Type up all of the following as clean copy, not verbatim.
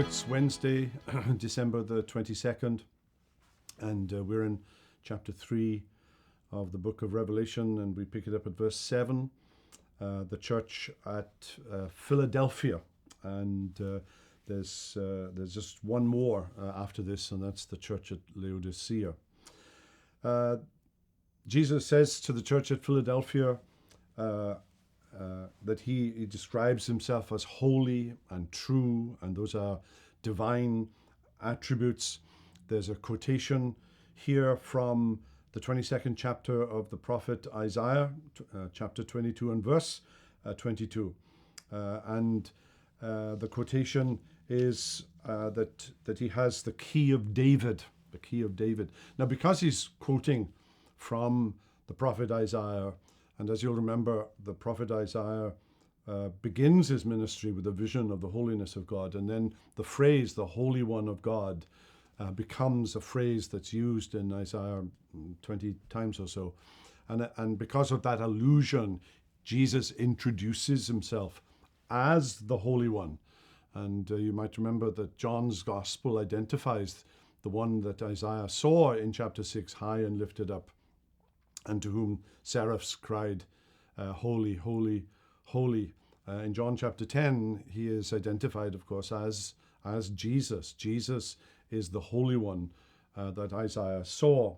it's Wednesday, December the 22nd, and we're in chapter 3 of the book of Revelation, and we pick it up at verse 7, the church at Philadelphia. And there's just one more after this, and that's the church at Laodicea. Jesus says to the church at Philadelphia that he describes himself as holy and true, and those are divine attributes. There's a quotation here from the 22nd chapter of the prophet Isaiah, chapter 22 and verse 22. And the quotation is that he has the key of David, the key of David. Now, because he's quoting from the prophet Isaiah, and as you'll remember, the prophet Isaiah begins his ministry with a vision of the holiness of God, and then the phrase, the Holy One of God, becomes a phrase that's used in Isaiah 20 times or so. And because of that allusion, Jesus introduces himself as the Holy One. And you might remember that John's Gospel identifies the one that Isaiah saw in chapter 6, high and lifted up, and to whom seraphs cried, holy, holy, holy. In John chapter 10, he is identified, of course, as Jesus. Jesus is the Holy One that Isaiah saw.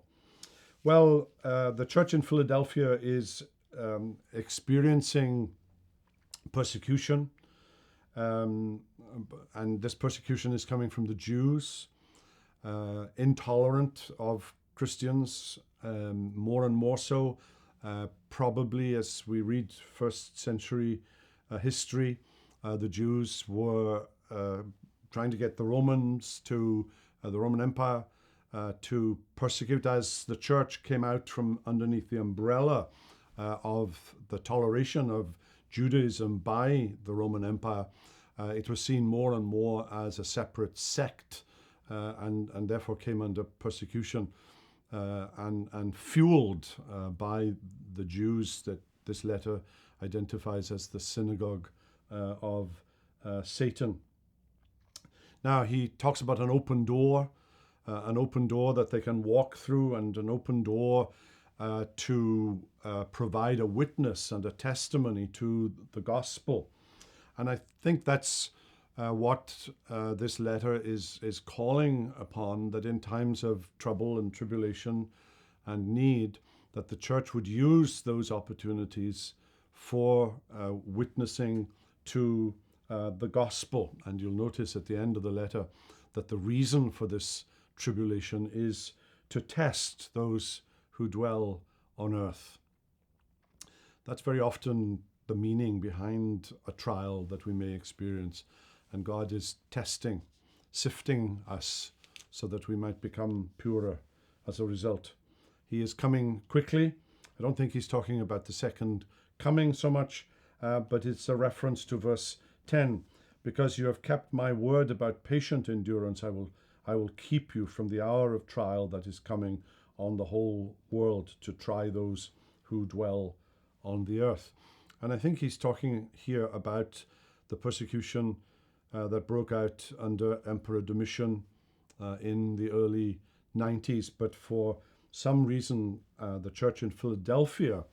Well, the church in Philadelphia is experiencing persecution, and this persecution is coming from the Jews, intolerant of Christians, more and more so, probably as we read first century history. The Jews were trying to get the Romans to the Roman Empire to persecute as the church came out from underneath the umbrella of the toleration of Judaism by the Roman Empire. It was seen more and more as a separate sect, and therefore came under persecution. And fueled by the Jews that this letter identifies as the synagogue of Satan. Now, he talks about an open door that they can walk through, and an open door to provide a witness and a testimony to the gospel. And I think that's what this letter is calling upon, that in times of trouble and tribulation and need, that the church would use those opportunities for witnessing to the gospel. And you'll notice at the end of the letter that the reason for this tribulation is to test those who dwell on earth. That's very often the meaning behind a trial that we may experience. And God is testing, sifting us so that we might become purer as a result. He is coming quickly. I don't think he's talking about the second coming so much, but it's a reference to verse 10. Because you have kept my word about patient endurance, I will keep you from the hour of trial that is coming on the whole world to try those who dwell on the earth. And I think he's talking here about the persecution that broke out under Emperor Domitian in the early 90s. But for some reason, the church in Philadelphia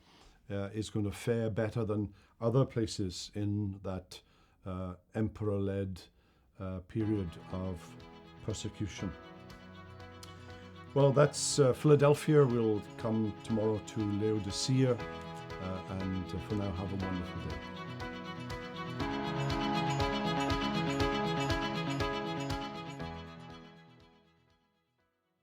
is going to fare better than other places in that emperor-led period of persecution. Well, that's Philadelphia. We'll come tomorrow to Laodicea, and for now, have a wonderful day.